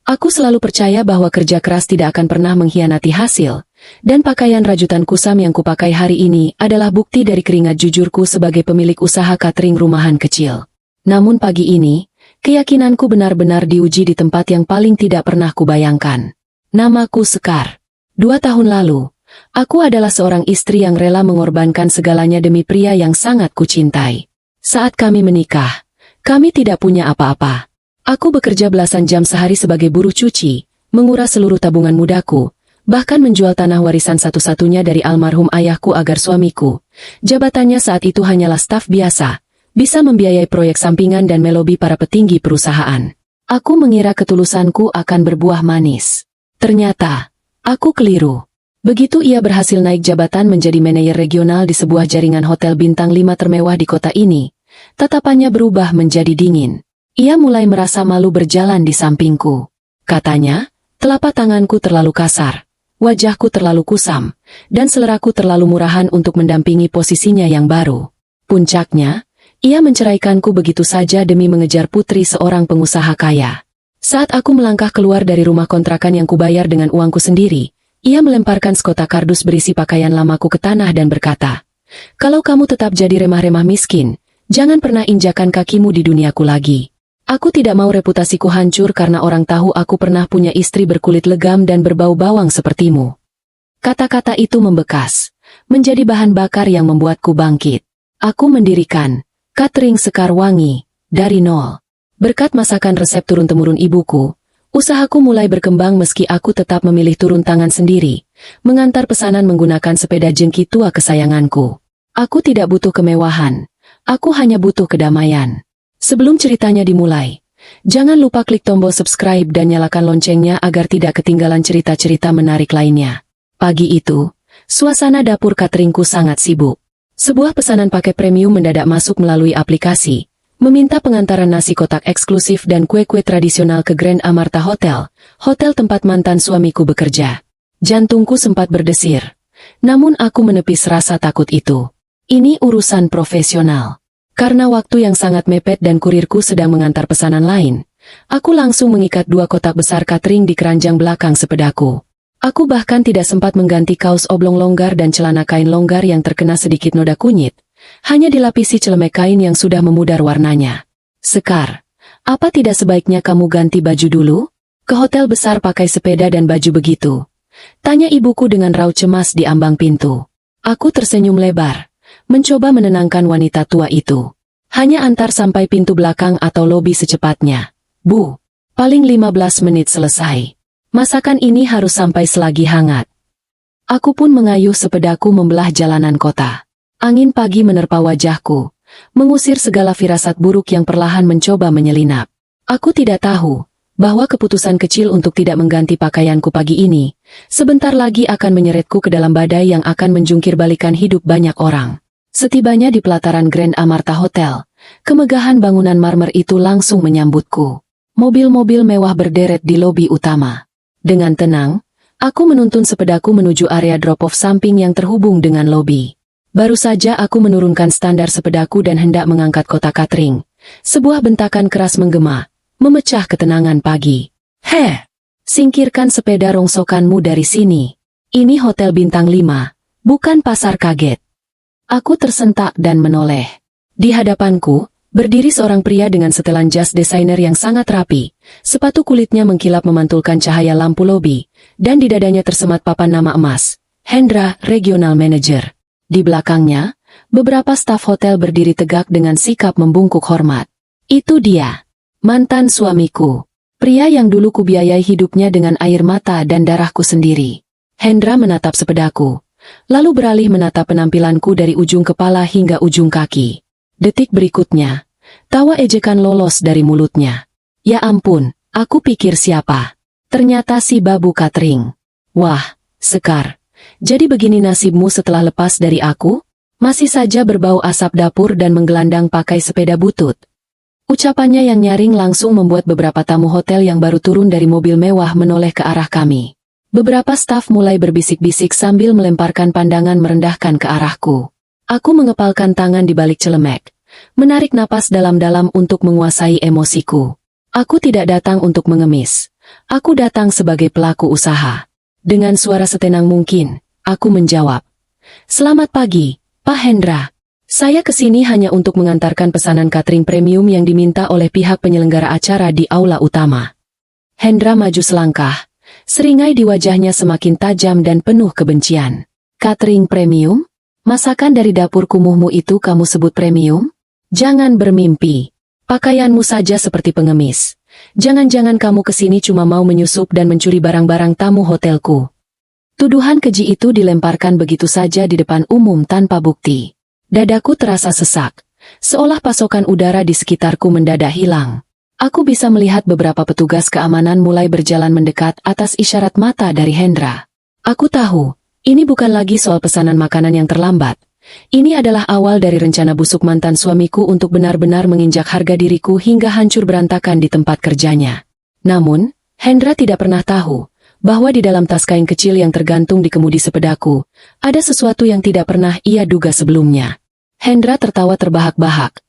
Aku selalu percaya bahwa kerja keras tidak akan pernah mengkhianati hasil, dan pakaian rajutan kusam yang kupakai hari ini adalah bukti dari keringat jujurku sebagai pemilik usaha catering rumahan kecil. Namun pagi ini, keyakinanku benar-benar diuji di tempat yang paling tidak pernah kubayangkan. Namaku Sekar. 2 tahun lalu, aku adalah seorang istri yang rela mengorbankan segalanya demi pria yang sangat kucintai. Saat kami menikah, kami tidak punya apa-apa. Aku bekerja belasan jam sehari sebagai buruh cuci, menguras seluruh tabungan mudaku, bahkan menjual tanah warisan satu-satunya dari almarhum ayahku agar suamiku, jabatannya saat itu hanyalah staf biasa, bisa membiayai proyek sampingan dan melobi para petinggi perusahaan. Aku mengira ketulusanku akan berbuah manis. Ternyata, aku keliru. Begitu ia berhasil naik jabatan menjadi manajer regional di sebuah jaringan hotel bintang 5 termewah di kota ini, tatapannya berubah menjadi dingin. Ia mulai merasa malu berjalan di sampingku. Katanya, telapak tanganku terlalu kasar, wajahku terlalu kusam, dan seleraku terlalu murahan untuk mendampingi posisinya yang baru. Puncaknya, ia menceraikanku begitu saja demi mengejar putri seorang pengusaha kaya. Saat aku melangkah keluar dari rumah kontrakan yang kubayar dengan uangku sendiri, ia melemparkan sekotak kardus berisi pakaian lamaku ke tanah dan berkata, "Kalau kamu tetap jadi remah-remah miskin, jangan pernah injakan kakimu di duniaku lagi. Aku tidak mau reputasiku hancur karena orang tahu aku pernah punya istri berkulit legam dan berbau bawang sepertimu." Kata-kata itu membekas, menjadi bahan bakar yang membuatku bangkit. Aku mendirikan catering Sekar Wangi dari nol. Berkat masakan resep turun-temurun ibuku, usahaku mulai berkembang meski aku tetap memilih turun tangan sendiri, mengantar pesanan menggunakan sepeda jengki tua kesayanganku. Aku tidak butuh kemewahan, aku hanya butuh kedamaian. Sebelum ceritanya dimulai, jangan lupa klik tombol subscribe dan nyalakan loncengnya agar tidak ketinggalan cerita-cerita menarik lainnya. Pagi itu, suasana dapur cateringku sangat sibuk. Sebuah pesanan paket premium mendadak masuk melalui aplikasi, meminta pengantaran nasi kotak eksklusif dan kue-kue tradisional ke Grand Amarta Hotel, hotel tempat mantan suamiku bekerja. Jantungku sempat berdesir, namun aku menepis rasa takut itu. Ini urusan profesional. Karena waktu yang sangat mepet dan kurirku sedang mengantar pesanan lain, aku langsung mengikat 2 kotak besar catering di keranjang belakang sepedaku. Aku bahkan tidak sempat mengganti kaos oblong longgar dan celana kain longgar yang terkena sedikit noda kunyit, hanya dilapisi celemek kain yang sudah memudar warnanya. "Sekar, apa tidak sebaiknya kamu ganti baju dulu? Ke hotel besar pakai sepeda dan baju begitu?" tanya ibuku dengan raut cemas di ambang pintu. Aku tersenyum lebar, mencoba menenangkan wanita tua itu. "Hanya antar sampai pintu belakang atau lobi secepatnya, Bu. Paling 15 menit selesai. Masakan ini harus sampai selagi hangat." Aku pun mengayuh sepedaku membelah jalanan kota. Angin pagi menerpa wajahku, mengusir segala firasat buruk yang perlahan mencoba menyelinap. Aku tidak tahu bahwa keputusan kecil untuk tidak mengganti pakaianku pagi ini, sebentar lagi akan menyeretku ke dalam badai yang akan menjungkir balikan hidup banyak orang. Setibanya di pelataran Grand Amarta Hotel, kemegahan bangunan marmer itu langsung menyambutku. Mobil-mobil mewah berderet di lobi utama. Dengan tenang, aku menuntun sepedaku menuju area drop-off samping yang terhubung dengan lobi. Baru saja aku menurunkan standar sepedaku dan hendak mengangkat kotak catering, sebuah bentakan keras menggema, memecah ketenangan pagi. "Heh, singkirkan sepeda rongsokanmu dari sini. Ini hotel bintang 5, bukan pasar kaget." Aku tersentak dan menoleh. Di hadapanku, berdiri seorang pria dengan setelan jas desainer yang sangat rapi, sepatu kulitnya mengkilap memantulkan cahaya lampu lobi, dan di dadanya tersemat papan nama emas, Hendra, Regional Manager. Di belakangnya, beberapa staf hotel berdiri tegak dengan sikap membungkuk hormat. Itu dia, mantan suamiku. Pria yang dulu kubiayai hidupnya dengan air mata dan darahku sendiri. Hendra menatap sepedaku, lalu beralih menatap penampilanku dari ujung kepala hingga ujung kaki. Detik berikutnya, tawa ejekan lolos dari mulutnya. "Ya ampun, aku pikir siapa? Ternyata si babu catering. Wah, Sekar, jadi begini nasibmu setelah lepas dari aku? Masih saja berbau asap dapur dan menggelandang pakai sepeda butut." Ucapannya yang nyaring langsung membuat beberapa tamu hotel yang baru turun dari mobil mewah menoleh ke arah kami. Beberapa staf mulai berbisik-bisik sambil melemparkan pandangan merendahkan ke arahku. Aku mengepalkan tangan di balik celemek, menarik napas dalam-dalam untuk menguasai emosiku. Aku tidak datang untuk mengemis. Aku datang sebagai pelaku usaha. Dengan suara setenang mungkin, aku menjawab. Selamat pagi, Pak Hendra. Saya kesini hanya untuk mengantarkan pesanan catering premium yang diminta oleh pihak penyelenggara acara di aula utama. Hendra maju selangkah. Seringai di wajahnya semakin tajam dan penuh kebencian. Catering premium? Masakan dari dapur kumuhmu itu kamu sebut premium? Jangan bermimpi. Pakaianmu saja seperti pengemis. Jangan-jangan kamu kesini cuma mau menyusup dan mencuri barang-barang tamu hotelku. Tuduhan keji itu dilemparkan begitu saja di depan umum tanpa bukti. Dadaku terasa sesak, seolah pasokan udara di sekitarku mendadak hilang. Aku bisa melihat beberapa petugas keamanan mulai berjalan mendekat atas isyarat mata dari Hendra. Aku tahu, ini bukan lagi soal pesanan makanan yang terlambat. Ini adalah awal dari rencana busuk mantan suamiku untuk benar-benar menginjak harga diriku hingga hancur berantakan di tempat kerjanya. Namun, Hendra tidak pernah tahu bahwa di dalam tas kain kecil yang tergantung di kemudi sepedaku, ada sesuatu yang tidak pernah ia duga sebelumnya. Hendra tertawa terbahak-bahak.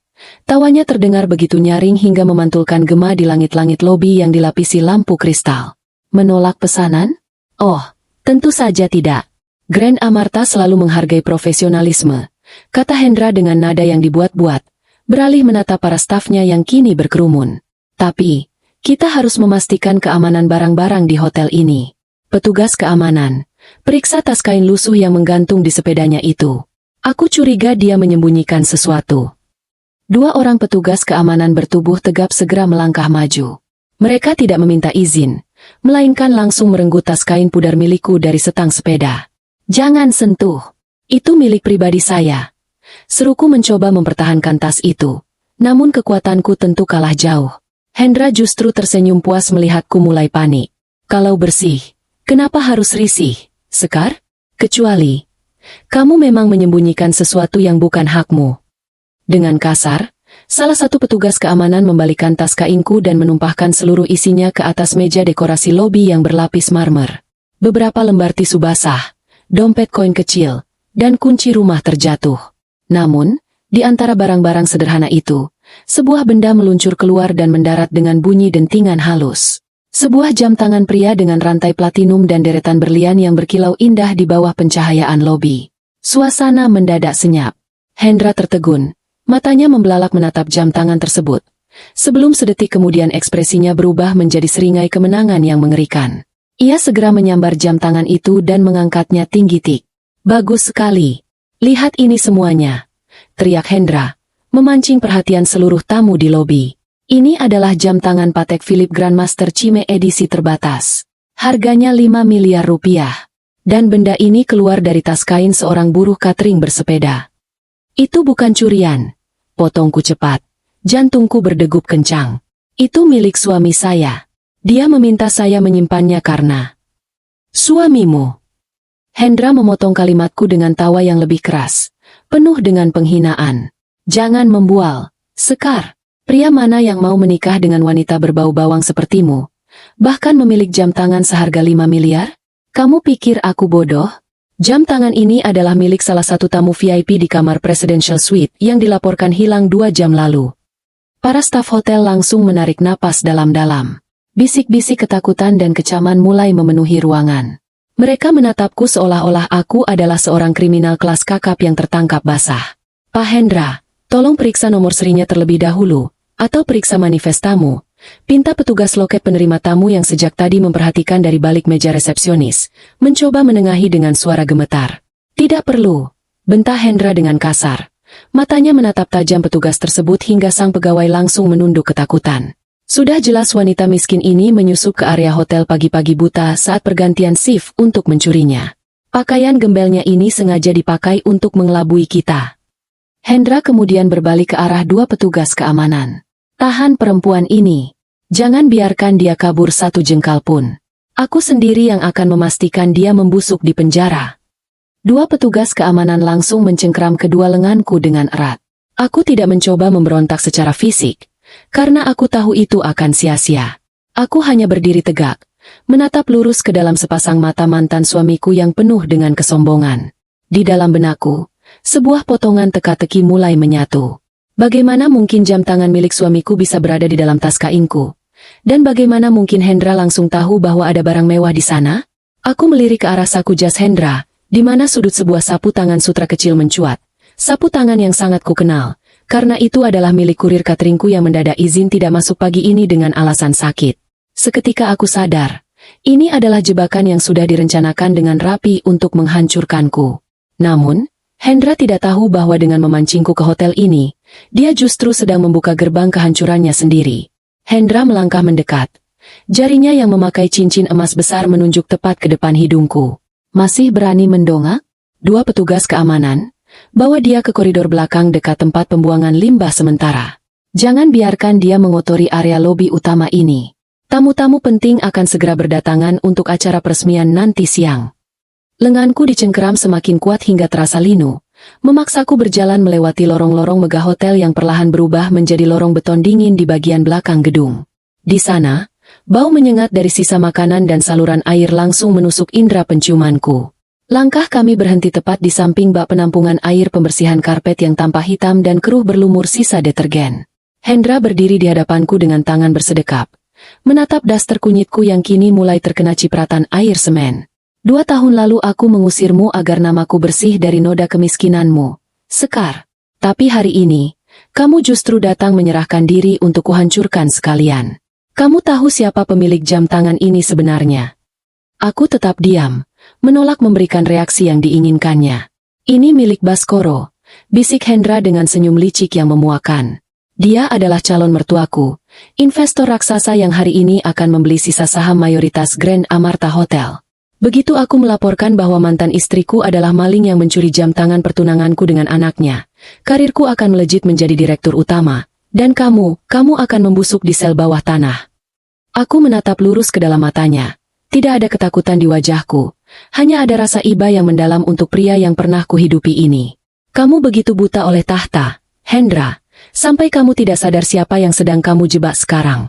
Tawanya terdengar begitu nyaring hingga memantulkan gema di langit-langit lobi yang dilapisi lampu kristal. Menolak pesanan? Oh, tentu saja tidak. Grand Amarta selalu menghargai profesionalisme, kata Hendra dengan nada yang dibuat-buat, beralih menatap para stafnya yang kini berkerumun. Tapi, kita harus memastikan keamanan barang-barang di hotel ini. Petugas keamanan, periksa tas kain lusuh yang menggantung di sepedanya itu. Aku curiga dia menyembunyikan sesuatu. Dua orang petugas keamanan bertubuh tegap segera melangkah maju. Mereka tidak meminta izin, melainkan langsung merenggut tas kain pudar milikku dari setang sepeda. Jangan sentuh. Itu milik pribadi saya. Seruku mencoba mempertahankan tas itu. Namun kekuatanku tentu kalah jauh. Hendra justru tersenyum puas melihatku mulai panik. Kalau bersih, kenapa harus risih, Sekar? Kecuali, kamu memang menyembunyikan sesuatu yang bukan hakmu. Dengan kasar, salah satu petugas keamanan membalikan tas kainku dan menumpahkan seluruh isinya ke atas meja dekorasi lobi yang berlapis marmer. Beberapa lembar tisu basah, dompet koin kecil, dan kunci rumah terjatuh. Namun, di antara barang-barang sederhana itu, sebuah benda meluncur keluar dan mendarat dengan bunyi dentingan halus. Sebuah jam tangan pria dengan rantai platinum dan deretan berlian yang berkilau indah di bawah pencahayaan lobi. Suasana mendadak senyap. Hendra tertegun, matanya membelalak menatap jam tangan tersebut. Sebelum sedetik kemudian ekspresinya berubah menjadi seringai kemenangan yang mengerikan. Ia segera menyambar jam tangan itu dan mengangkatnya tinggi tik. Bagus sekali. Lihat ini semuanya, teriak Hendra, memancing perhatian seluruh tamu di lobi. Ini adalah jam tangan Patek Philippe Grandmaster Chime edisi terbatas. Harganya 5 miliar rupiah. Dan benda ini keluar dari tas kain seorang buruh catering bersepeda. Itu bukan curian. Potongku cepat. Jantungku berdegup kencang. Itu milik suami saya. Dia meminta saya menyimpannya karena suamimu. Hendra memotong kalimatku dengan tawa yang lebih keras, penuh dengan penghinaan. Jangan membual, Sekar. Pria mana yang mau menikah dengan wanita berbau bawang sepertimu? Bahkan memiliki jam tangan seharga 5 miliar? Kamu pikir aku bodoh? Jam tangan ini adalah milik salah satu tamu VIP di kamar Presidential Suite yang dilaporkan hilang 2 jam lalu. Para staf hotel langsung menarik napas dalam-dalam. Bisik-bisik ketakutan dan kecaman mulai memenuhi ruangan. Mereka menatapku seolah-olah aku adalah seorang kriminal kelas kakap yang tertangkap basah. Pak Hendra, tolong periksa nomor serinya terlebih dahulu, atau periksa manifestamu. Pinta petugas loket penerima tamu yang sejak tadi memperhatikan dari balik meja resepsionis, mencoba menengahi dengan suara gemetar. Tidak perlu, bentah Hendra dengan kasar. Matanya menatap tajam petugas tersebut hingga sang pegawai langsung menunduk ketakutan. Sudah jelas wanita miskin ini menyusup ke area hotel pagi-pagi buta saat pergantian shift untuk mencurinya. Pakaian gembelnya ini sengaja dipakai untuk mengelabui kita. Hendra kemudian berbalik ke arah 2 petugas keamanan. Tahan perempuan ini. Jangan biarkan dia kabur 1 jengkal pun. Aku sendiri yang akan memastikan dia membusuk di penjara. 2 petugas keamanan langsung mencengkram kedua lenganku dengan erat. Aku tidak mencoba memberontak secara fisik, karena aku tahu itu akan sia-sia. Aku hanya berdiri tegak, menatap lurus ke dalam sepasang mata mantan suamiku yang penuh dengan kesombongan. Di dalam benakku, sebuah potongan teka-teki mulai menyatu. Bagaimana mungkin jam tangan milik suamiku bisa berada di dalam tas kainku, Dan bagaimana mungkin Hendra langsung tahu bahwa ada barang mewah di sana? Aku melirik ke arah saku jas Hendra, di mana sudut sebuah sapu tangan sutra kecil mencuat. Sapu tangan yang sangat kukenal, karena itu adalah milik kurir cateringku yang mendadak izin tidak masuk pagi ini dengan alasan sakit. Seketika aku sadar, ini adalah jebakan yang sudah direncanakan dengan rapi untuk menghancurkanku. Namun, Hendra tidak tahu bahwa dengan memancingku ke hotel ini, dia justru sedang membuka gerbang kehancurannya sendiri. Hendra melangkah mendekat. Jarinya yang memakai cincin emas besar menunjuk tepat ke depan hidungku. Masih berani mendongak? Dua petugas keamanan, bawa dia ke koridor belakang dekat tempat pembuangan limbah sementara. Jangan biarkan dia mengotori area lobi utama ini. Tamu-tamu penting akan segera berdatangan untuk acara peresmian nanti siang. Lenganku dicengkeram semakin kuat hingga terasa linu, memaksaku berjalan melewati lorong-lorong megah hotel yang perlahan berubah menjadi lorong beton dingin di bagian belakang gedung. Di sana, bau menyengat dari sisa makanan dan saluran air langsung menusuk indera penciumanku. Langkah kami berhenti tepat di samping bak penampungan air pembersihan karpet yang tampak hitam dan keruh berlumur sisa detergen. Hendra berdiri di hadapanku dengan tangan bersedekap, menatap daster kunyitku yang kini mulai terkena cipratan air semen. 2 tahun lalu aku mengusirmu agar namaku bersih dari noda kemiskinanmu, Sekar. Tapi hari ini, kamu justru datang menyerahkan diri untuk kuhancurkan sekalian. Kamu tahu siapa pemilik jam tangan ini sebenarnya? Aku tetap diam, menolak memberikan reaksi yang diinginkannya. Ini milik Baskoro, bisik Hendra dengan senyum licik yang memuakan. Dia adalah calon mertuaku, investor raksasa yang hari ini akan membeli sisa saham mayoritas Grand Amarta Hotel. Begitu aku melaporkan bahwa mantan istriku adalah maling yang mencuri jam tangan pertunanganku dengan anaknya, karirku akan melejit menjadi direktur utama, dan kamu akan membusuk di sel bawah tanah. Aku menatap lurus ke dalam matanya. Tidak ada ketakutan di wajahku, hanya ada rasa iba yang mendalam untuk pria yang pernah kuhidupi ini. Kamu begitu buta oleh tahta, Hendra, sampai kamu tidak sadar siapa yang sedang kamu jebak sekarang.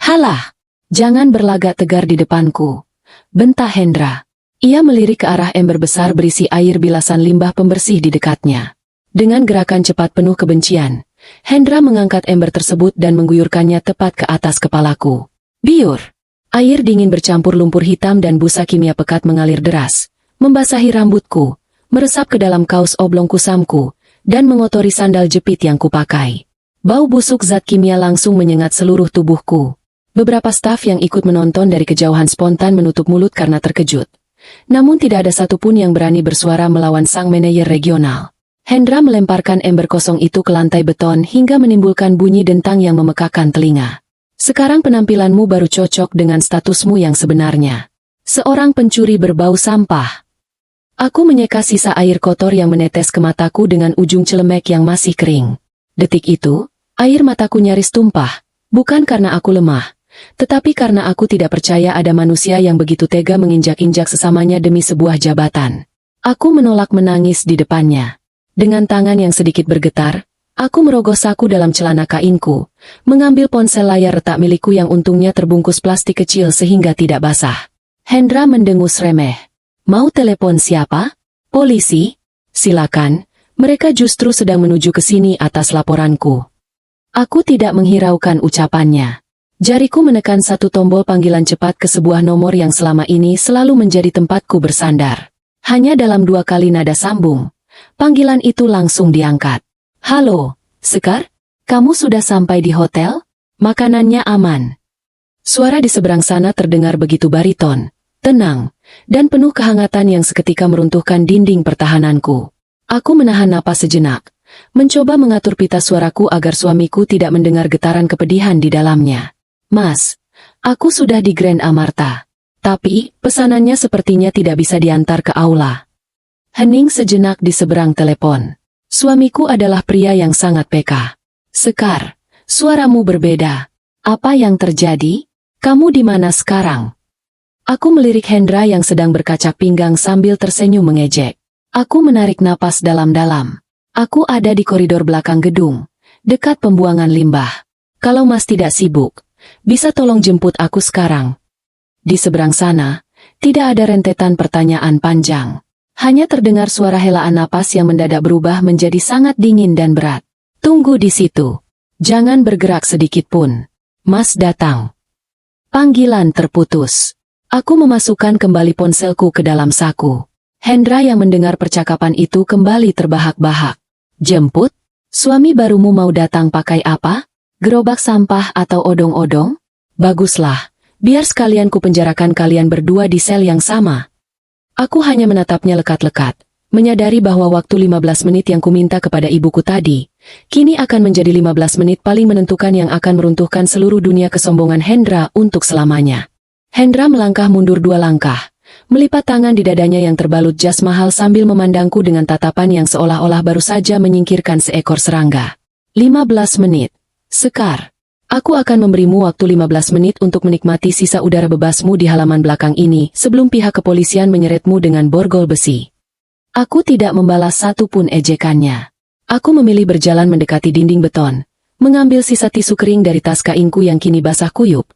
Halah, jangan berlagak tegar di depanku, bentak Hendra. Ia melirik ke arah ember besar berisi air bilasan limbah pembersih di dekatnya. Dengan gerakan cepat penuh kebencian, Hendra mengangkat ember tersebut dan mengguyurkannya tepat ke atas kepalaku. Biur! Air dingin bercampur lumpur hitam dan busa kimia pekat mengalir deras, membasahi rambutku, meresap ke dalam kaos oblong kusamku, dan mengotori sandal jepit yang kupakai. Bau busuk zat kimia langsung menyengat seluruh tubuhku. Beberapa staf yang ikut menonton dari kejauhan spontan menutup mulut karena terkejut. Namun tidak ada satupun yang berani bersuara melawan sang manajer regional. Hendra melemparkan ember kosong itu ke lantai beton hingga menimbulkan bunyi dentang yang memekakan telinga. Sekarang penampilanmu baru cocok dengan statusmu yang sebenarnya. Seorang pencuri berbau sampah. Aku menyeka sisa air kotor yang menetes ke mataku dengan ujung celemek yang masih kering. Detik itu, air mataku nyaris tumpah, bukan karena aku lemah, tetapi karena aku tidak percaya ada manusia yang begitu tega menginjak-injak sesamanya demi sebuah jabatan. Aku menolak menangis di depannya. Dengan tangan yang sedikit bergetar, aku merogoh saku dalam celana kainku, mengambil ponsel layar retak milikku yang untungnya terbungkus plastik kecil sehingga tidak basah. Hendra mendengus remeh. Mau telepon siapa? Polisi? Silakan, mereka justru sedang menuju ke sini atas laporanku. Aku tidak menghiraukan ucapannya. Jariku menekan satu tombol panggilan cepat ke sebuah nomor yang selama ini selalu menjadi tempatku bersandar. Hanya dalam 2 kali nada sambung, panggilan itu langsung diangkat. Halo, Sekar? Kamu sudah sampai di hotel? Makanannya aman. Suara di seberang sana terdengar begitu bariton, tenang, dan penuh kehangatan yang seketika meruntuhkan dinding pertahananku. Aku menahan napas sejenak, mencoba mengatur pita suaraku agar suamiku tidak mendengar getaran kepedihan di dalamnya. Mas, aku sudah di Grand Amarta. Tapi, pesanannya sepertinya tidak bisa diantar ke aula. Hening sejenak di seberang telepon. Suamiku adalah pria yang sangat peka. Sekar, suaramu berbeda. Apa yang terjadi? Kamu di mana sekarang? Aku melirik Hendra yang sedang berkacak pinggang sambil tersenyum mengejek. Aku menarik napas dalam-dalam. Aku ada di koridor belakang gedung, dekat pembuangan limbah. Kalau Mas tidak sibuk, bisa tolong jemput aku sekarang. Di seberang sana, tidak ada rentetan pertanyaan panjang. Hanya terdengar suara helaan napas yang mendadak berubah menjadi sangat dingin dan berat. Tunggu di situ. Jangan bergerak sedikit pun. Mas datang. Panggilan terputus. Aku memasukkan kembali ponselku ke dalam saku. Hendra yang mendengar percakapan itu kembali terbahak-bahak. Jemput? Suami barumu mau datang pakai apa? Gerobak sampah atau odong-odong? Baguslah, biar sekalian ku penjarakan kalian berdua di sel yang sama. Aku hanya menatapnya lekat-lekat, menyadari bahwa waktu 15 menit yang kuminta kepada ibuku tadi, kini akan menjadi 15 menit paling menentukan yang akan meruntuhkan seluruh dunia kesombongan Hendra untuk selamanya. Hendra melangkah mundur 2 langkah, melipat tangan di dadanya yang terbalut jas mahal sambil memandangku dengan tatapan yang seolah-olah baru saja menyingkirkan seekor serangga. 15 menit. Sekar. Aku akan memberimu waktu 15 menit untuk menikmati sisa udara bebasmu di halaman belakang ini sebelum pihak kepolisian menyeretmu dengan borgol besi. Aku tidak membalas satu pun ejekannya. Aku memilih berjalan mendekati dinding beton, mengambil sisa tisu kering dari tas kainku yang kini basah kuyup,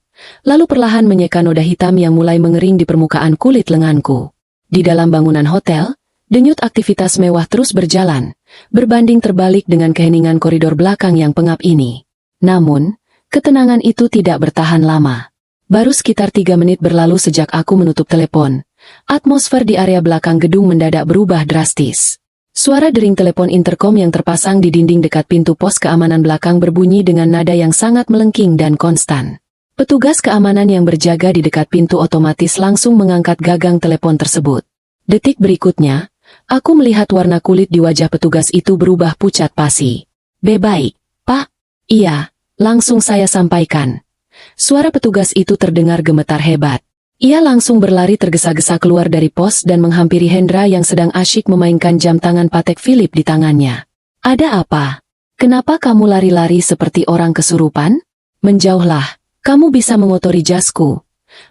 lalu perlahan menyeka noda hitam yang mulai mengering di permukaan kulit lenganku. Di dalam bangunan hotel, denyut aktivitas mewah terus berjalan, berbanding terbalik dengan keheningan koridor belakang yang pengap ini. Namun, ketenangan itu tidak bertahan lama. Baru sekitar 3 menit berlalu sejak aku menutup telepon. Atmosfer di area belakang gedung mendadak berubah drastis. Suara dering telepon interkom yang terpasang di dinding dekat pintu pos keamanan belakang berbunyi dengan nada yang sangat melengking dan konstan. Petugas keamanan yang berjaga di dekat pintu otomatis langsung mengangkat gagang telepon tersebut. Detik berikutnya, aku melihat warna kulit di wajah petugas itu berubah pucat pasi. Baik, Pak. Iya. Langsung saya sampaikan. Suara petugas itu terdengar gemetar hebat. Ia langsung berlari tergesa-gesa keluar dari pos dan menghampiri Hendra yang sedang asyik memainkan jam tangan Patek Philippe di tangannya. Ada apa? Kenapa kamu lari-lari seperti orang kesurupan? Menjauhlah, kamu bisa mengotori jasku.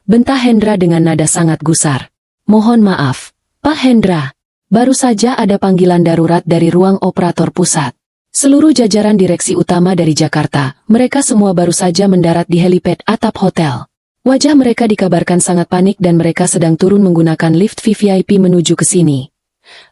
Bentah Hendra dengan nada sangat gusar. Mohon maaf, Pak Hendra. Baru saja ada panggilan darurat dari ruang operator pusat. Seluruh jajaran direksi utama dari Jakarta, mereka semua baru saja mendarat di helipad atap hotel. Wajah mereka dikabarkan sangat panik dan mereka sedang turun menggunakan lift VVIP menuju ke sini.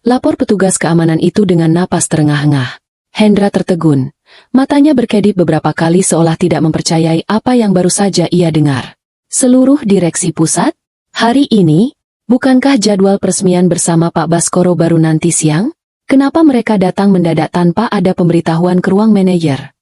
Lapor petugas keamanan itu dengan napas terengah-engah. Hendra tertegun. Matanya berkedip beberapa kali seolah tidak mempercayai apa yang baru saja ia dengar. Seluruh direksi pusat? Hari ini? Bukankah jadwal peresmian bersama Pak Baskoro baru nanti siang? Kenapa mereka datang mendadak tanpa ada pemberitahuan ke ruang manajer?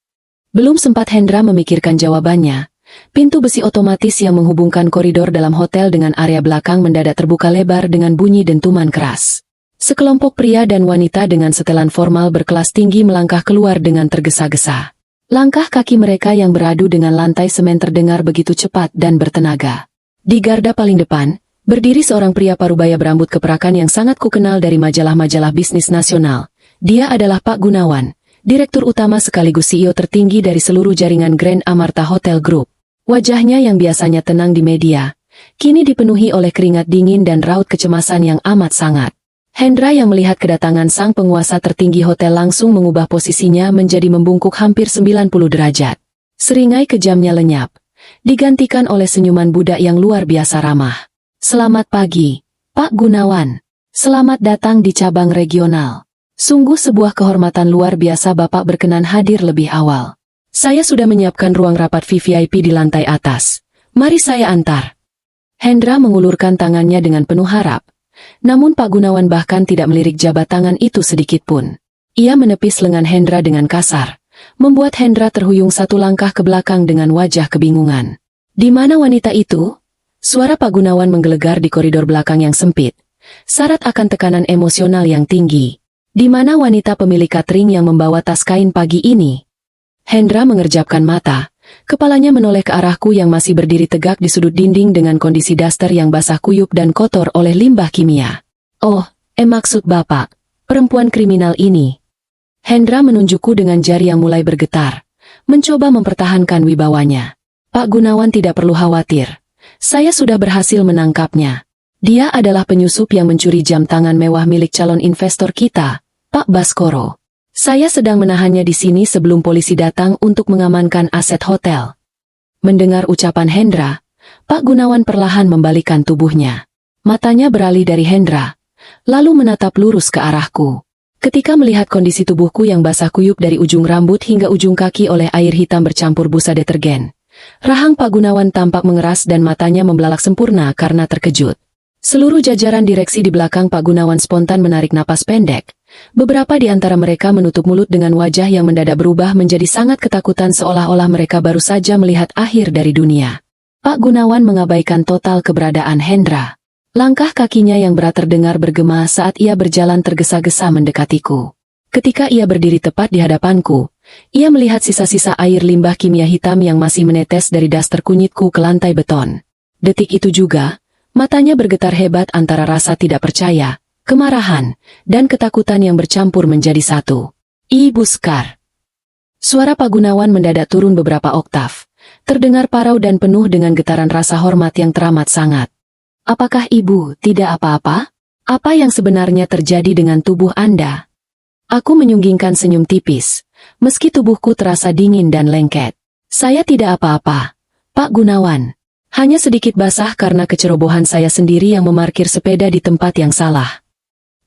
Belum sempat Hendra memikirkan jawabannya. Pintu besi otomatis yang menghubungkan koridor dalam hotel dengan area belakang mendadak terbuka lebar dengan bunyi dentuman keras. Sekelompok pria dan wanita dengan setelan formal berkelas tinggi melangkah keluar dengan tergesa-gesa. Langkah kaki mereka yang beradu dengan lantai semen terdengar begitu cepat dan bertenaga. Di garda paling depan, berdiri seorang pria parubaya berambut keperakan yang sangat kukenal dari majalah-majalah bisnis nasional. Dia adalah Pak Gunawan, Direktur Utama sekaligus CEO tertinggi dari seluruh jaringan Grand Amarta Hotel Group. Wajahnya yang biasanya tenang di media, kini dipenuhi oleh keringat dingin dan raut kecemasan yang amat sangat. Hendra yang melihat kedatangan sang penguasa tertinggi hotel langsung mengubah posisinya menjadi membungkuk hampir 90 derajat. Seringai kejamnya lenyap, digantikan oleh senyuman budak yang luar biasa ramah. Selamat pagi, Pak Gunawan. Selamat datang di cabang regional. Sungguh sebuah kehormatan luar biasa Bapak berkenan hadir lebih awal. Saya sudah menyiapkan ruang rapat VVIP di lantai atas. Mari saya antar. Hendra mengulurkan tangannya dengan penuh harap. Namun Pak Gunawan bahkan tidak melirik jabat tangan itu sedikit pun. Ia menepis lengan Hendra dengan kasar, membuat Hendra terhuyung satu langkah ke belakang dengan wajah kebingungan. Di mana wanita itu? Suara Pak Gunawan menggelegar di koridor belakang yang sempit, syarat akan tekanan emosional yang tinggi. Di mana wanita pemilik catering yang membawa tas kain pagi ini? Hendra mengerjapkan mata, kepalanya menoleh ke arahku yang masih berdiri tegak di sudut dinding dengan kondisi daster yang basah kuyup dan kotor oleh limbah kimia. Oh, maksud Bapak, perempuan kriminal ini. Hendra menunjukku dengan jari yang mulai bergetar, mencoba mempertahankan wibawanya. Pak Gunawan tidak perlu khawatir. Saya sudah berhasil menangkapnya. Dia adalah penyusup yang mencuri jam tangan mewah milik calon investor kita, Pak Baskoro. Saya sedang menahannya di sini sebelum polisi datang untuk mengamankan aset hotel. Mendengar ucapan Hendra, Pak Gunawan perlahan membalikkan tubuhnya. Matanya beralih dari Hendra, lalu menatap lurus ke arahku. Ketika melihat kondisi tubuhku yang basah kuyup dari ujung rambut hingga ujung kaki oleh air hitam bercampur busa detergen, Rahang Pak Gunawan tampak mengeras dan matanya membelalak sempurna karena terkejut. Seluruh jajaran direksi di belakang Pak Gunawan spontan menarik napas pendek. Beberapa di antara mereka menutup mulut dengan wajah yang mendadak berubah menjadi sangat ketakutan seolah-olah mereka baru saja melihat akhir dari dunia. Pak Gunawan mengabaikan total keberadaan Hendra. Langkah kakinya yang berat terdengar bergema saat ia berjalan tergesa-gesa mendekatiku. Ketika ia berdiri tepat di hadapanku, ia melihat sisa-sisa air limbah kimia hitam yang masih menetes dari daster kunyitku ke lantai beton. Detik itu juga, matanya bergetar hebat antara rasa tidak percaya, kemarahan, dan ketakutan yang bercampur menjadi satu. Ibu Sekar. Suara Pak Gunawan mendadak turun beberapa oktav, terdengar parau dan penuh dengan getaran rasa hormat yang teramat sangat. Apakah ibu tidak apa-apa? Apa yang sebenarnya terjadi dengan tubuh Anda? Aku menyunggingkan senyum tipis. Meski tubuhku terasa dingin dan lengket. Saya tidak apa-apa, Pak Gunawan. Hanya sedikit basah karena kecerobohan saya sendiri yang memarkir sepeda di tempat yang salah.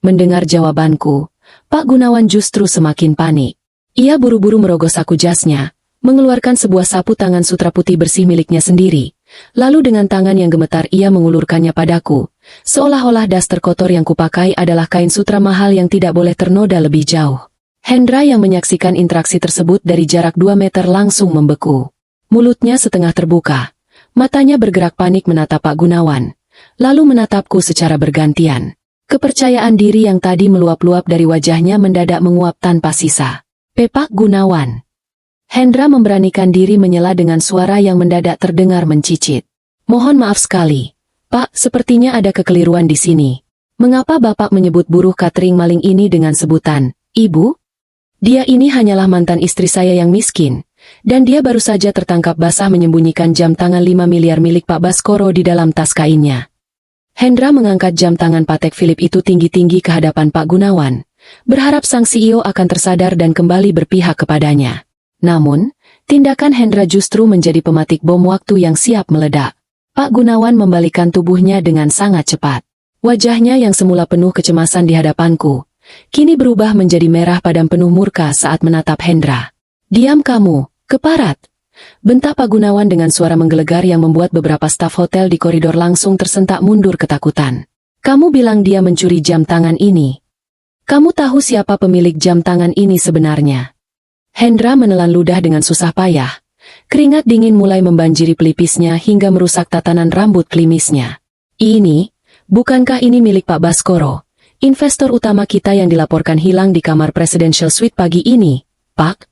Mendengar jawabanku, Pak Gunawan justru semakin panik. Ia buru-buru merogoh saku jasnya, mengeluarkan sebuah sapu tangan sutra putih bersih miliknya sendiri. Lalu dengan tangan yang gemetar ia mengulurkannya padaku, seolah-olah daster kotor yang kupakai adalah kain sutra mahal yang tidak boleh ternoda lebih jauh. Hendra yang menyaksikan interaksi tersebut dari jarak 2 meter langsung membeku. Mulutnya setengah terbuka. Matanya bergerak panik menatap Pak Gunawan. Lalu menatapku secara bergantian. Kepercayaan diri yang tadi meluap-luap dari wajahnya mendadak menguap tanpa sisa. Pak Gunawan. Hendra memberanikan diri menyela dengan suara yang mendadak terdengar mencicit. Mohon maaf sekali. Pak, sepertinya ada kekeliruan di sini. Mengapa Bapak menyebut buruh catering maling ini dengan sebutan Ibu? Dia ini hanyalah mantan istri saya yang miskin, dan dia baru saja tertangkap basah menyembunyikan jam tangan 5 miliar milik Pak Baskoro di dalam tas kainnya. Hendra mengangkat jam tangan Patek Philippe itu tinggi-tinggi ke hadapan Pak Gunawan, berharap sang CEO akan tersadar dan kembali berpihak kepadanya. Namun, tindakan Hendra justru menjadi pematik bom waktu yang siap meledak. Pak Gunawan membalikkan tubuhnya dengan sangat cepat. Wajahnya yang semula penuh kecemasan di hadapanku, kini berubah menjadi merah padam penuh murka saat menatap Hendra. Diam kamu, keparat! Bentak Pak Gunawan dengan suara menggelegar yang membuat beberapa staf hotel di koridor langsung tersentak mundur ketakutan. Kamu bilang dia mencuri jam tangan ini. Kamu tahu siapa pemilik jam tangan ini sebenarnya? Hendra menelan ludah dengan susah payah. Keringat dingin mulai membanjiri pelipisnya hingga merusak tatanan rambut klimisnya. Bukankah ini milik Pak Baskoro? Investor utama kita yang dilaporkan hilang di kamar Presidential Suite pagi ini, Pak?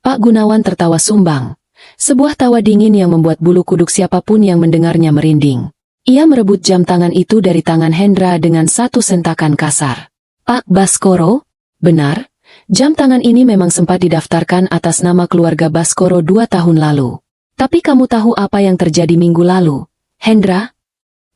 Pak Gunawan tertawa sumbang. Sebuah tawa dingin yang membuat bulu kuduk siapapun yang mendengarnya merinding. Ia merebut jam tangan itu dari tangan Hendra dengan satu sentakan kasar. Pak Baskoro? Benar, jam tangan ini memang sempat didaftarkan atas nama keluarga Baskoro 2 tahun lalu. Tapi kamu tahu apa yang terjadi minggu lalu, Hendra?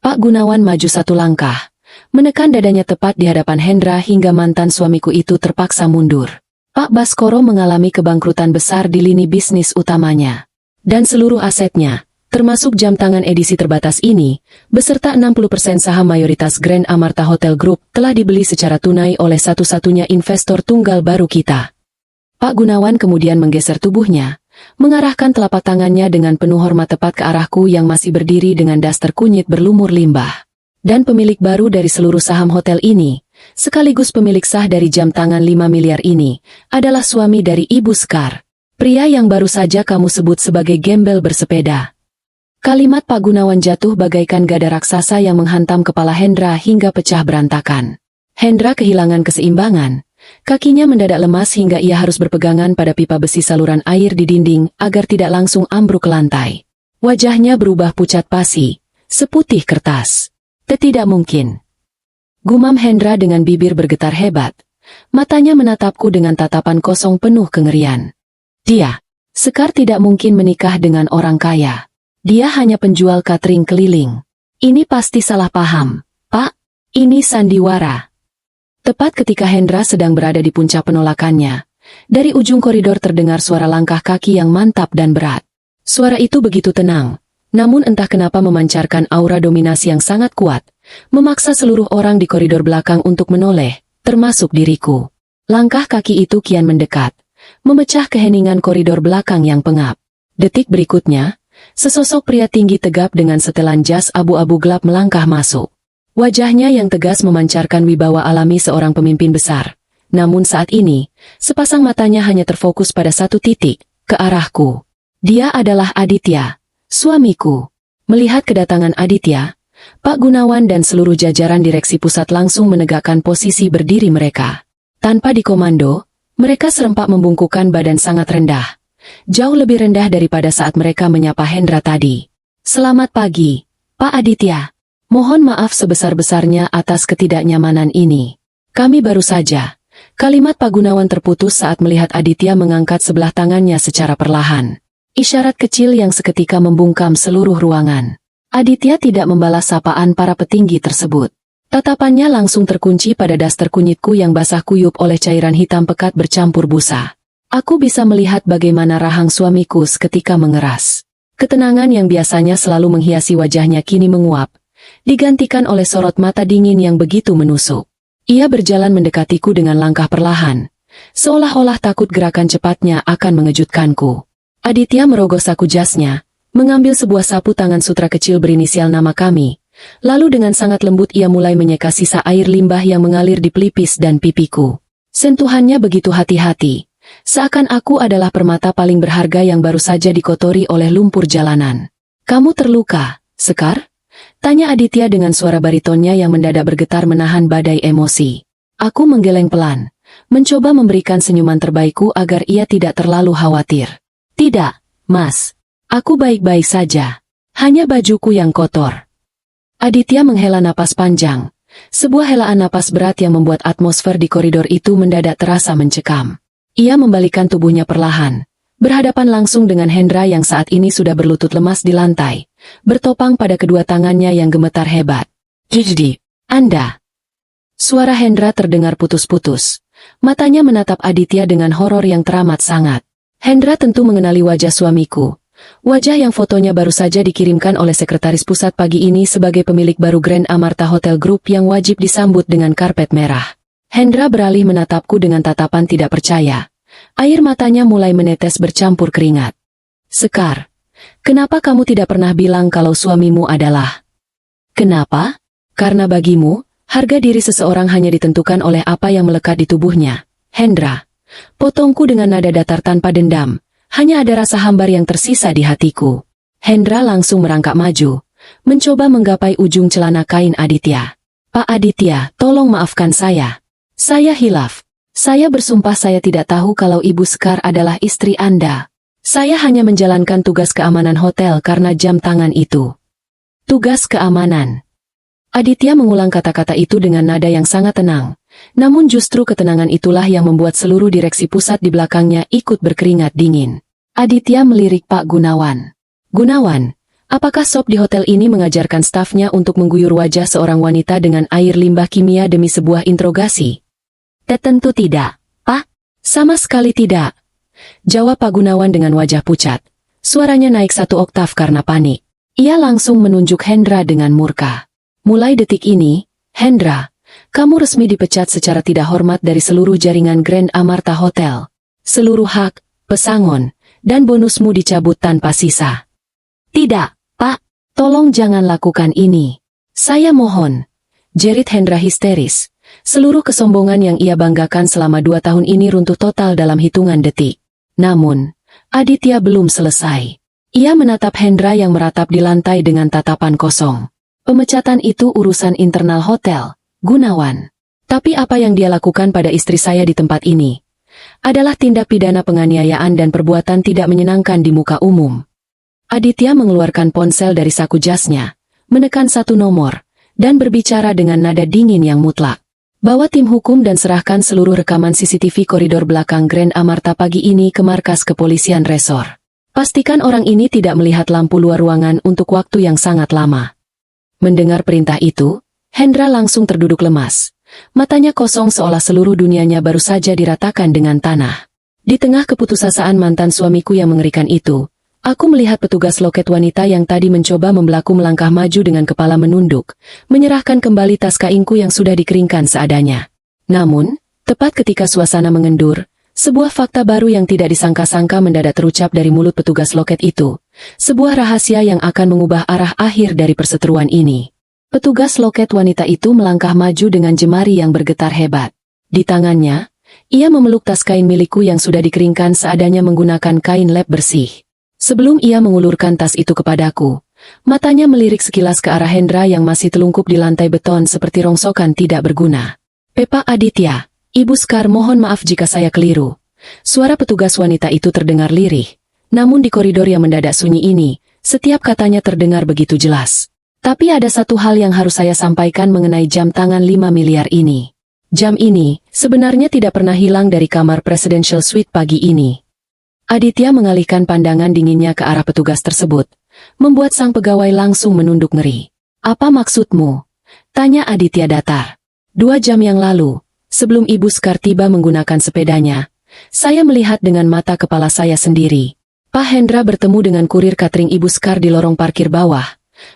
Pak Gunawan maju satu langkah, menekan dadanya tepat di hadapan Hendra hingga mantan suamiku itu terpaksa mundur. Pak Baskoro mengalami kebangkrutan besar di lini bisnis utamanya. Dan seluruh asetnya, termasuk jam tangan edisi terbatas ini, beserta 60% saham mayoritas Grand Amarta Hotel Group, telah dibeli secara tunai oleh satu-satunya investor tunggal baru kita. Pak Gunawan kemudian menggeser tubuhnya, mengarahkan telapak tangannya dengan penuh hormat tepat ke arahku yang masih berdiri dengan daster kunyit berlumur limbah. Dan pemilik baru dari seluruh saham hotel ini, sekaligus pemilik sah dari jam tangan 5 miliar ini, adalah suami dari Ibu Sekar, pria yang baru saja kamu sebut sebagai gembel bersepeda. Kalimat Pak Gunawan jatuh bagaikan gada raksasa yang menghantam kepala Hendra hingga pecah berantakan. Hendra kehilangan keseimbangan, kakinya mendadak lemas hingga ia harus berpegangan pada pipa besi saluran air di dinding agar tidak langsung ambruk ke lantai. Wajahnya berubah pucat pasi, seputih kertas. Tidak mungkin. Gumam Hendra dengan bibir bergetar hebat. Matanya menatapku dengan tatapan kosong penuh kengerian. Dia, Sekar tidak mungkin menikah dengan orang kaya. Dia hanya penjual catering keliling. Ini pasti salah paham, Pak. Ini sandiwara. Tepat ketika Hendra sedang berada di puncak penolakannya, dari ujung koridor terdengar suara langkah kaki yang mantap dan berat. Suara itu begitu tenang. Namun entah kenapa memancarkan aura dominasi yang sangat kuat, memaksa seluruh orang di koridor belakang untuk menoleh, termasuk diriku. Langkah kaki itu kian mendekat, memecah keheningan koridor belakang yang pengap. Detik berikutnya, sesosok pria tinggi tegap dengan setelan jas abu-abu gelap melangkah masuk. Wajahnya yang tegas memancarkan wibawa alami seorang pemimpin besar. Namun saat ini, sepasang matanya hanya terfokus pada satu titik, ke arahku. Dia adalah Aditya, suamiku. Melihat kedatangan Aditya, Pak Gunawan dan seluruh jajaran direksi pusat langsung menegakkan posisi berdiri mereka. Tanpa dikomando, mereka serempak membungkukkan badan sangat rendah. Jauh lebih rendah daripada saat mereka menyapa Hendra tadi. Selamat pagi, Pak Aditya. Mohon maaf sebesar-besarnya atas ketidaknyamanan ini. Kami baru saja. Kalimat Pak Gunawan terputus saat melihat Aditya mengangkat sebelah tangannya secara perlahan. Isyarat kecil yang seketika membungkam seluruh ruangan. Aditya tidak membalas sapaan para petinggi tersebut. Tatapannya langsung terkunci pada daster kunyitku yang basah kuyup oleh cairan hitam pekat bercampur busa. Aku bisa melihat bagaimana rahang suamiku seketika mengeras. Ketenangan yang biasanya selalu menghiasi wajahnya kini menguap, digantikan oleh sorot mata dingin yang begitu menusuk. Ia berjalan mendekatiku dengan langkah perlahan, seolah-olah takut gerakan cepatnya akan mengejutkanku. Aditya merogoh saku jasnya, mengambil sebuah sapu tangan sutra kecil berinisial nama kami, lalu dengan sangat lembut ia mulai menyeka sisa air limbah yang mengalir di pelipis dan pipiku. Sentuhannya begitu hati-hati, seakan aku adalah permata paling berharga yang baru saja dikotori oleh lumpur jalanan. "Kamu terluka, Sekar?" tanya Aditya dengan suara baritonnya yang mendadak bergetar menahan badai emosi. Aku menggeleng pelan, mencoba memberikan senyuman terbaikku agar ia tidak terlalu khawatir. "Tidak, Mas. Aku baik-baik saja. Hanya bajuku yang kotor." Aditya menghela napas panjang. Sebuah helaan napas berat yang membuat atmosfer di koridor itu mendadak terasa mencekam. Ia membalikkan tubuhnya perlahan, berhadapan langsung dengan Hendra yang saat ini sudah berlutut lemas di lantai, bertopang pada kedua tangannya yang gemetar hebat. "Jadi, Anda..." Suara Hendra terdengar putus-putus. Matanya menatap Aditya dengan horor yang teramat sangat. Hendra tentu mengenali wajah suamiku. Wajah yang fotonya baru saja dikirimkan oleh sekretaris pusat pagi ini sebagai pemilik baru Grand Amarta Hotel Group yang wajib disambut dengan karpet merah. Hendra beralih menatapku dengan tatapan tidak percaya. Air matanya mulai menetes bercampur keringat. "Sekar, kenapa kamu tidak pernah bilang kalau suamimu adalah..." "Kenapa? Karena bagimu, harga diri seseorang hanya ditentukan oleh apa yang melekat di tubuhnya, Hendra." Potongku dengan nada datar tanpa dendam. Hanya ada rasa hambar yang tersisa di hatiku. Hendra langsung merangkak maju, mencoba menggapai ujung celana kain Aditya. "Pak Aditya, tolong maafkan saya. Saya hilaf. Saya bersumpah saya tidak tahu kalau Ibu Sekar adalah istri Anda. Saya hanya menjalankan tugas keamanan hotel karena jam tangan itu." "Tugas keamanan." Aditya mengulang kata-kata itu dengan nada yang sangat tenang. Namun justru ketenangan itulah yang membuat seluruh direksi pusat di belakangnya ikut berkeringat dingin. Aditya melirik Pak Gunawan. "Gunawan, apakah sop di hotel ini mengajarkan stafnya untuk mengguyur wajah seorang wanita dengan air limbah kimia demi sebuah interogasi?" "Tentu tidak, Pak. Sama sekali tidak," jawab Pak Gunawan dengan wajah pucat. Suaranya naik satu oktav karena panik. Ia langsung menunjuk Hendra dengan murka. "Mulai detik ini, Hendra, kamu resmi dipecat secara tidak hormat dari seluruh jaringan Grand Amarta Hotel. Seluruh hak, pesangon, dan bonusmu dicabut tanpa sisa." "Tidak, Pak. Tolong jangan lakukan ini. Saya mohon," jerit Hendra histeris. Seluruh kesombongan yang ia banggakan selama 2 tahun ini runtuh total dalam hitungan detik. Namun, Aditya belum selesai. Ia menatap Hendra yang meratap di lantai dengan tatapan kosong. "Pemecatan itu urusan internal hotel, Gunawan. Tapi apa yang dia lakukan pada istri saya di tempat ini adalah tindak pidana penganiayaan dan perbuatan tidak menyenangkan di muka umum." Aditya mengeluarkan ponsel dari saku jasnya, menekan satu nomor, dan berbicara dengan nada dingin yang mutlak. "Bawa tim hukum dan serahkan seluruh rekaman CCTV koridor belakang Grand Amarta pagi ini ke markas kepolisian resor. Pastikan orang ini tidak melihat lampu luar ruangan untuk waktu yang sangat lama." Mendengar perintah itu, Hendra langsung terduduk lemas. Matanya kosong seolah seluruh dunianya baru saja diratakan dengan tanah. Di tengah keputusasaan mantan suamiku yang mengerikan itu, aku melihat petugas loket wanita yang tadi mencoba membelaku melangkah maju dengan kepala menunduk, menyerahkan kembali tas kainku yang sudah dikeringkan seadanya. Namun, tepat ketika suasana mengendur, sebuah fakta baru yang tidak disangka-sangka mendadak terucap dari mulut petugas loket itu. Sebuah rahasia yang akan mengubah arah akhir dari perseteruan ini. Petugas loket wanita itu melangkah maju dengan jemari yang bergetar hebat. Di tangannya, ia memeluk tas kain milikku yang sudah dikeringkan seadanya menggunakan kain lap bersih. Sebelum ia mengulurkan tas itu kepadaku, matanya melirik sekilas ke arah Hendra yang masih telungkup di lantai beton seperti rongsokan tidak berguna. "Pepa Aditya, Ibu Sekar, mohon maaf jika saya keliru." Suara petugas wanita itu terdengar lirih. Namun di koridor yang mendadak sunyi ini, setiap katanya terdengar begitu jelas. Tapi ada satu hal yang harus saya sampaikan mengenai jam tangan 5 miliar ini. Jam ini sebenarnya tidak pernah hilang dari kamar Presidential Suite pagi ini. Aditya mengalihkan pandangan dinginnya ke arah petugas tersebut, membuat sang pegawai langsung menunduk ngeri. "Apa maksudmu?" tanya Aditya datar. 2 jam yang lalu, sebelum Ibu Sekar tiba menggunakan sepedanya, saya melihat dengan mata kepala saya sendiri. Pak Hendra bertemu dengan kurir catering Ibu Sekar di lorong parkir bawah.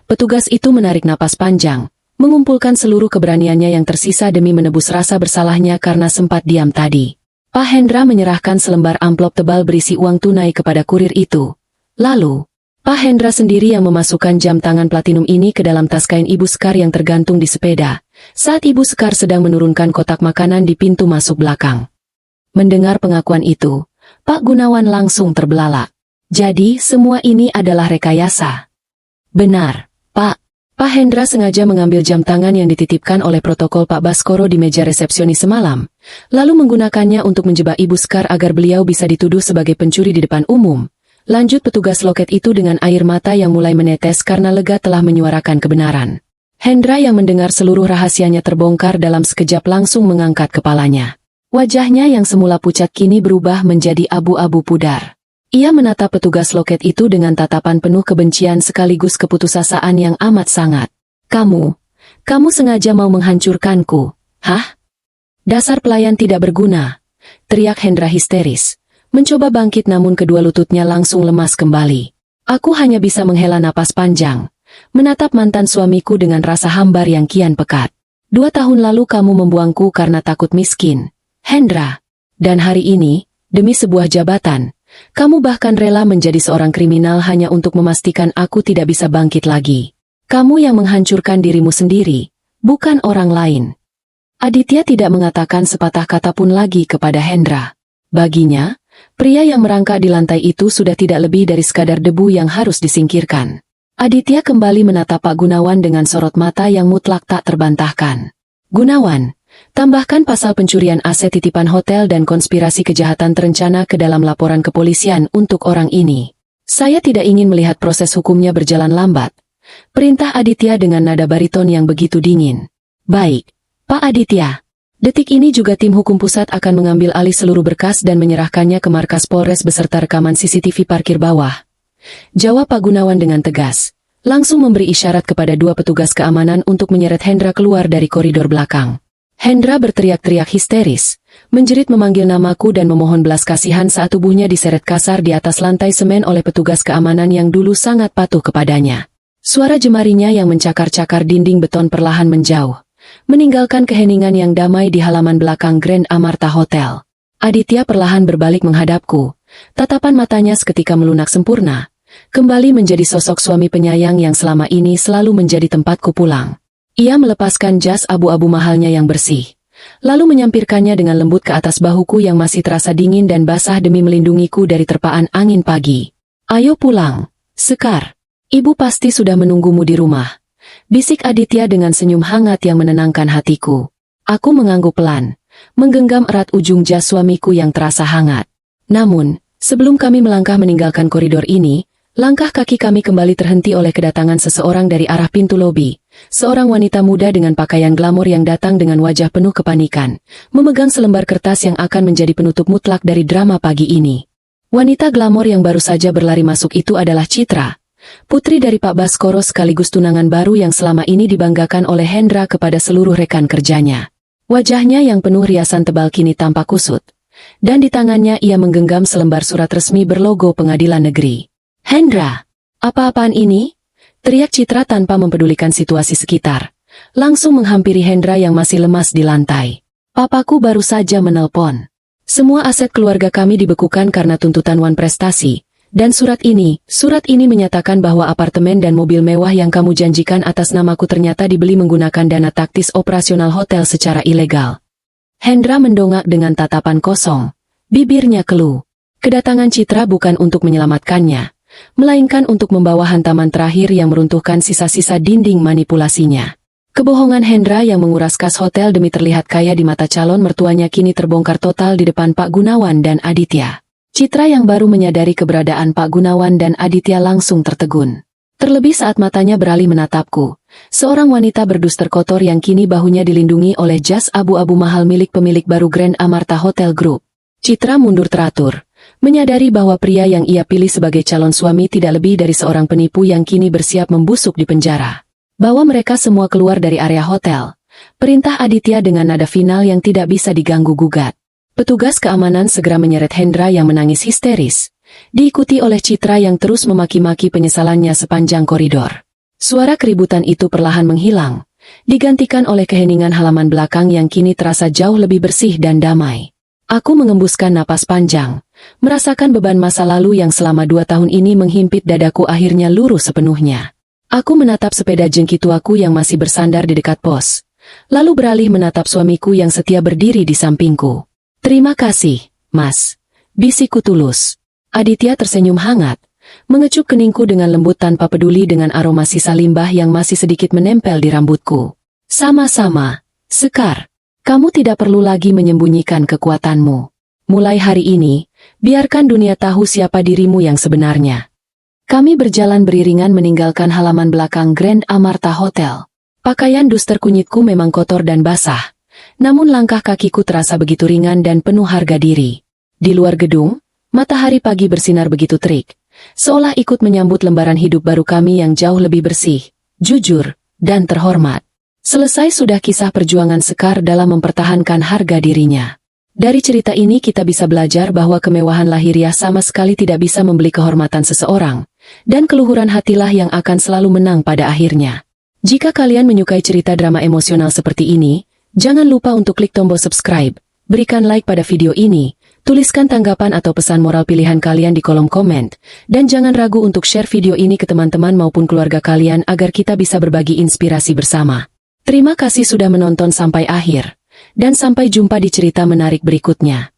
Petugas itu menarik napas panjang, mengumpulkan seluruh keberaniannya yang tersisa demi menebus rasa bersalahnya karena sempat diam tadi. Pak Hendra menyerahkan selembar amplop tebal berisi uang tunai kepada kurir itu. Lalu, Pak Hendra sendiri yang memasukkan jam tangan platinum ini ke dalam tas kain Ibu Sekar yang tergantung di sepeda, saat Ibu Sekar sedang menurunkan kotak makanan di pintu masuk belakang. Mendengar pengakuan itu, Pak Gunawan langsung terbelalak. Jadi, semua ini adalah rekayasa. "Benar, Pak." Pak Hendra sengaja mengambil jam tangan yang dititipkan oleh protokol Pak Baskoro di meja resepsionis semalam, lalu menggunakannya untuk menjebak Ibu Sekar agar beliau bisa dituduh sebagai pencuri di depan umum. Lanjut petugas loket itu dengan air mata yang mulai menetes karena lega telah menyuarakan kebenaran. Hendra yang mendengar seluruh rahasianya terbongkar dalam sekejap langsung mengangkat kepalanya. Wajahnya yang semula pucat kini berubah menjadi abu-abu pudar. Ia menatap petugas loket itu dengan tatapan penuh kebencian sekaligus keputusasaan yang amat sangat. Kamu sengaja mau menghancurkanku, hah? Dasar pelayan tidak berguna," teriak Hendra histeris. Mencoba bangkit namun kedua lututnya langsung lemas kembali. "Aku hanya bisa menghela napas panjang, menatap mantan suamiku dengan rasa hambar yang kian pekat. 2 tahun lalu kamu membuangku karena takut miskin, Hendra. Dan hari ini, demi sebuah jabatan, kamu bahkan rela menjadi seorang kriminal hanya untuk memastikan aku tidak bisa bangkit lagi. Kamu yang menghancurkan dirimu sendiri, bukan orang lain." Aditya tidak mengatakan sepatah kata pun lagi kepada Hendra. Baginya, pria yang merangkak di lantai itu sudah tidak lebih dari sekadar debu yang harus disingkirkan. Aditya kembali menatap Pak Gunawan dengan sorot mata yang mutlak tak terbantahkan. "Gunawan, tambahkan pasal pencurian aset titipan hotel dan konspirasi kejahatan terencana ke dalam laporan kepolisian untuk orang ini. Saya tidak ingin melihat proses hukumnya berjalan lambat," perintah Aditya dengan nada bariton yang begitu dingin. "Baik, Pak Aditya. Detik ini juga tim hukum pusat akan mengambil alih seluruh berkas dan menyerahkannya ke markas Polres beserta rekaman CCTV parkir bawah," jawab Pak Gunawan dengan tegas, langsung memberi isyarat kepada 2 petugas keamanan untuk menyeret Hendra keluar dari koridor belakang. Hendra berteriak-teriak histeris, menjerit memanggil namaku dan memohon belas kasihan saat tubuhnya diseret kasar di atas lantai semen oleh petugas keamanan yang dulu sangat patuh kepadanya. Suara jemarinya yang mencakar-cakar dinding beton perlahan menjauh, meninggalkan keheningan yang damai di halaman belakang Grand Amarta Hotel. Aditya perlahan berbalik menghadapku, tatapan matanya seketika melunak sempurna, kembali menjadi sosok suami penyayang yang selama ini selalu menjadi tempatku pulang. Ia melepaskan jas abu-abu mahalnya yang bersih, lalu menyampirkannya dengan lembut ke atas bahuku yang masih terasa dingin dan basah demi melindungiku dari terpaan angin pagi. "Ayo pulang, Sekar. Ibu pasti sudah menunggumu di rumah," bisik Aditya dengan senyum hangat yang menenangkan hatiku. Aku mengangguk pelan, menggenggam erat ujung jas suamiku yang terasa hangat. Namun, sebelum kami melangkah meninggalkan koridor ini, langkah kaki kami kembali terhenti oleh kedatangan seseorang dari arah pintu lobi. Seorang wanita muda dengan pakaian glamor yang datang dengan wajah penuh kepanikan, memegang selembar kertas yang akan menjadi penutup mutlak dari drama pagi ini. Wanita glamor yang baru saja berlari masuk itu adalah Citra, putri dari Pak Baskoro sekaligus tunangan baru yang selama ini dibanggakan oleh Hendra kepada seluruh rekan kerjanya. Wajahnya yang penuh riasan tebal kini tampak kusut, dan di tangannya ia menggenggam selembar surat resmi berlogo pengadilan negeri. "Hendra, apa-apaan ini?" teriak Citra tanpa mempedulikan situasi sekitar, langsung menghampiri Hendra yang masih lemas di lantai. "Papaku baru saja menelpon. Semua aset keluarga kami dibekukan karena tuntutan Wan prestasi, Dan surat ini menyatakan bahwa apartemen dan mobil mewah yang kamu janjikan atas namaku ternyata dibeli menggunakan dana taktis operasional hotel secara ilegal. Hendra mendongak dengan tatapan kosong. Bibirnya keluh. Kedatangan Citra bukan untuk menyelamatkannya, melainkan untuk membawa hantaman terakhir yang meruntuhkan sisa-sisa dinding manipulasinya. Kebohongan Hendra yang menguras kas hotel demi terlihat kaya di mata calon mertuanya kini terbongkar total di depan Pak Gunawan dan Aditya. Citra yang baru menyadari keberadaan Pak Gunawan dan Aditya langsung tertegun. Terlebih saat matanya beralih menatapku, seorang wanita berdus terkotor yang kini bahunya dilindungi oleh jas abu-abu mahal milik pemilik baru Grand Amarta Hotel Group. Citra mundur teratur, menyadari bahwa pria yang ia pilih sebagai calon suami tidak lebih dari seorang penipu yang kini bersiap membusuk di penjara. Bawa mereka semua keluar dari area hotel, perintah Aditya dengan nada final yang tidak bisa diganggu-gugat. Petugas keamanan segera menyeret Hendra yang menangis histeris, diikuti oleh Citra yang terus memaki-maki penyesalannya sepanjang koridor. Suara keributan itu perlahan menghilang, digantikan oleh keheningan halaman belakang yang kini terasa jauh lebih bersih dan damai. Aku mengembuskan napas panjang, merasakan beban masa lalu yang selama 2 tahun ini menghimpit dadaku akhirnya lurus sepenuhnya. Aku menatap sepeda jengki tuaku yang masih bersandar di dekat pos, lalu beralih menatap suamiku yang setia berdiri di sampingku. "Terima kasih, Mas," bisikku tulus. Aditya tersenyum hangat, mengecup keningku dengan lembut tanpa peduli dengan aroma sisa limbah yang masih sedikit menempel di rambutku. "Sama-sama, Sekar. Kamu tidak perlu lagi menyembunyikan kekuatanmu. Mulai hari ini, biarkan dunia tahu siapa dirimu yang sebenarnya." Kami berjalan beriringan meninggalkan halaman belakang Grand Amarta Hotel. Pakaian duster kunyitku memang kotor dan basah, namun langkah kakiku terasa begitu ringan dan penuh harga diri. Di luar gedung, matahari pagi bersinar begitu terik, seolah ikut menyambut lembaran hidup baru kami yang jauh lebih bersih, jujur, dan terhormat. Selesai sudah kisah perjuangan Sekar dalam mempertahankan harga dirinya. Dari cerita ini kita bisa belajar bahwa kemewahan lahiriah sama sekali tidak bisa membeli kehormatan seseorang, dan keluhuran hatilah yang akan selalu menang pada akhirnya. Jika kalian menyukai cerita drama emosional seperti ini, jangan lupa untuk klik tombol subscribe, berikan like pada video ini, tuliskan tanggapan atau pesan moral pilihan kalian di kolom komen, dan jangan ragu untuk share video ini ke teman-teman maupun keluarga kalian agar kita bisa berbagi inspirasi bersama. Terima kasih sudah menonton sampai akhir, dan sampai jumpa di cerita menarik berikutnya.